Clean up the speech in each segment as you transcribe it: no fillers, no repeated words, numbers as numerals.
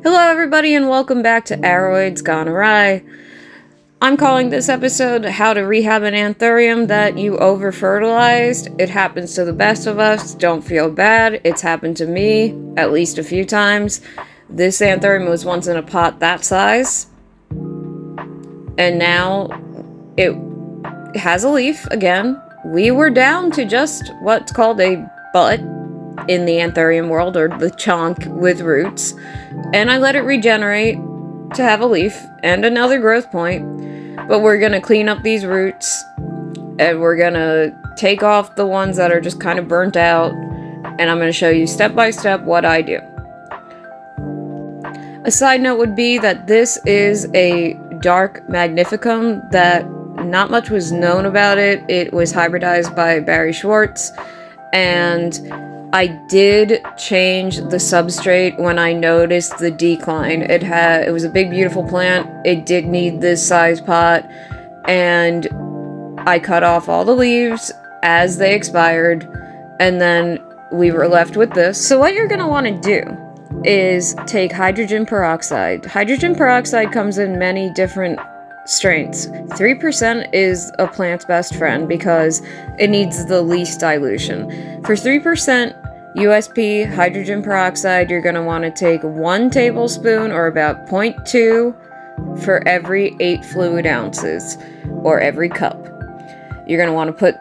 Hello everybody and welcome back to Aroids Gone Awry. I'm calling this episode How to Rehab an Anthurium that you over-fertilized. It happens to the best of us. Don't feel bad. It's happened to me at least a few times. This anthurium was once in a pot that size. And now it has a leaf again. We were down to just what's called a bud in the anthurium world, or the chonk with roots, and I let it regenerate to have a leaf and another growth point. But we're gonna clean up these roots and we're gonna take off the ones that are just kind of burnt out, and I'm gonna show you step by step what I do. A side note would be that this is a dark magnificum that not much was known about it. It was hybridized by Barry Schwartz, and I did change the substrate when I noticed the decline. It was a big, beautiful plant. It did need this size pot, and I cut off all the leaves as they expired, and then we were left with this. So what you're gonna want to do is take hydrogen peroxide. Hydrogen peroxide comes in many different strengths. 3% is a plant's best friend because it needs the least dilution. For 3% USP hydrogen peroxide, you're going to want to take 1 tablespoon, or about 0.2 for every 8 fluid ounces, or every cup. You're going to want to put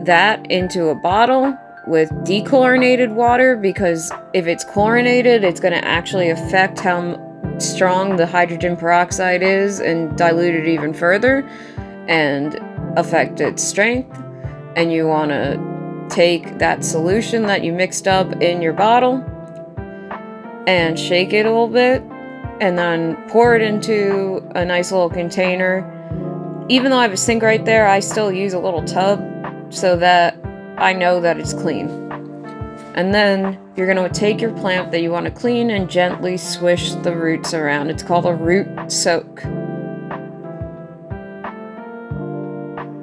that into a bottle with dechlorinated water, because if it's chlorinated, it's going to actually affect how strong the hydrogen peroxide is and dilute it even further and affect its strength. And you want to take that solution that you mixed up in your bottle and shake it a little bit, and then pour it into a nice little container. Even though I have a sink right there, I still use a little tub so that I know that it's clean. And then you're going to take your plant that you want to clean and gently swish the roots around. It's called a root soak.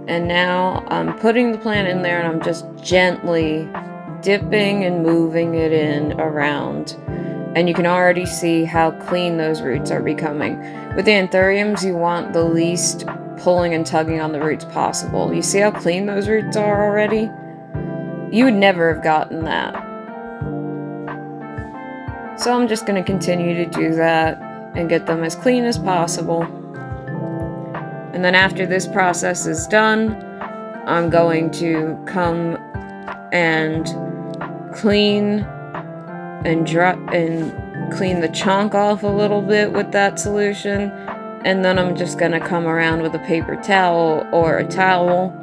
And now I'm putting the plant in there and I'm just gently dipping and moving it in around. And you can already see how clean those roots are becoming. With the anthuriums, you want the least pulling and tugging on the roots possible. You see how clean those roots are already? You would never have gotten that. So I'm just going to continue to do that and get them as clean as possible. And then after this process is done, I'm going to come and clean and clean the chonk off a little bit with that solution. And then I'm just going to come around with a paper towel or a towel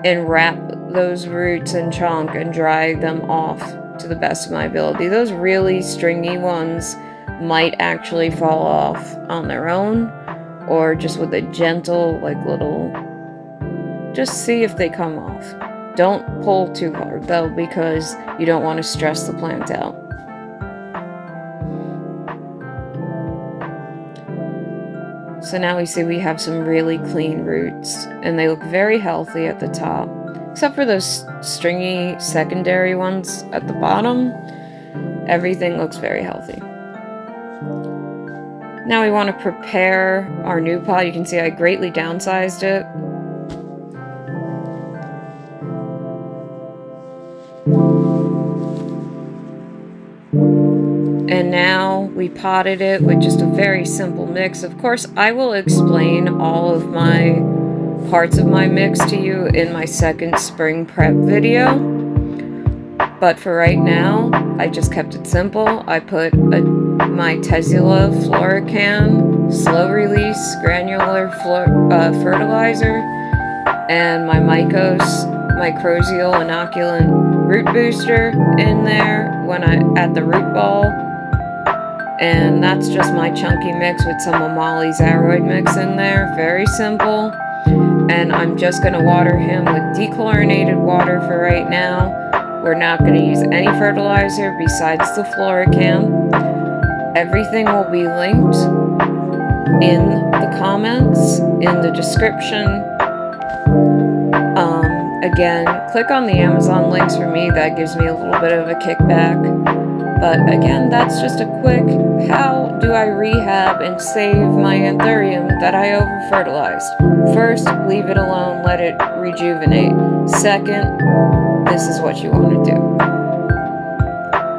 and wrap those roots and chonk and dry them off to the best of my ability. Those really stringy ones might actually fall off on their own, or just with a gentle, just see if they come off. Don't pull too hard though, because you don't want to stress the plant out. So now we see we have some really clean roots, and they look very healthy at the top, except for those stringy secondary ones at the bottom. Everything looks very healthy. Now we want to prepare our new pot. You can see I greatly downsized it. And now we potted it with just a very simple mix. Of course, I will explain all of my parts of my mix to you in my second spring prep video. But for right now, I just kept it simple. I put my Tesula Florican slow release granular fertilizer and my Mycos mycorrhizal inoculant root booster in there at the root ball. And that's just my chunky mix with some of Molly's Aroid mix in there. Very simple. And I'm just going to water him with dechlorinated water for right now. We're not going to use any fertilizer besides the Floricam. Everything will be linked in the comments, in the description. Again, click on the Amazon links for me. That gives me a little bit of a kickback. But again, that's just a quick, how do I rehab and save my anthurium that I over-fertilized? First, leave it alone, let it rejuvenate. Second, this is what you want to do.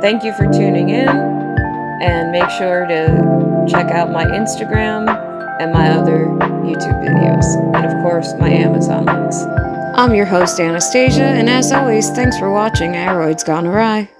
Thank you for tuning in, and make sure to check out my Instagram and my other YouTube videos, and of course my Amazon links. I'm your host Anastasia, and as always, thanks for watching Aroids Gone Awry.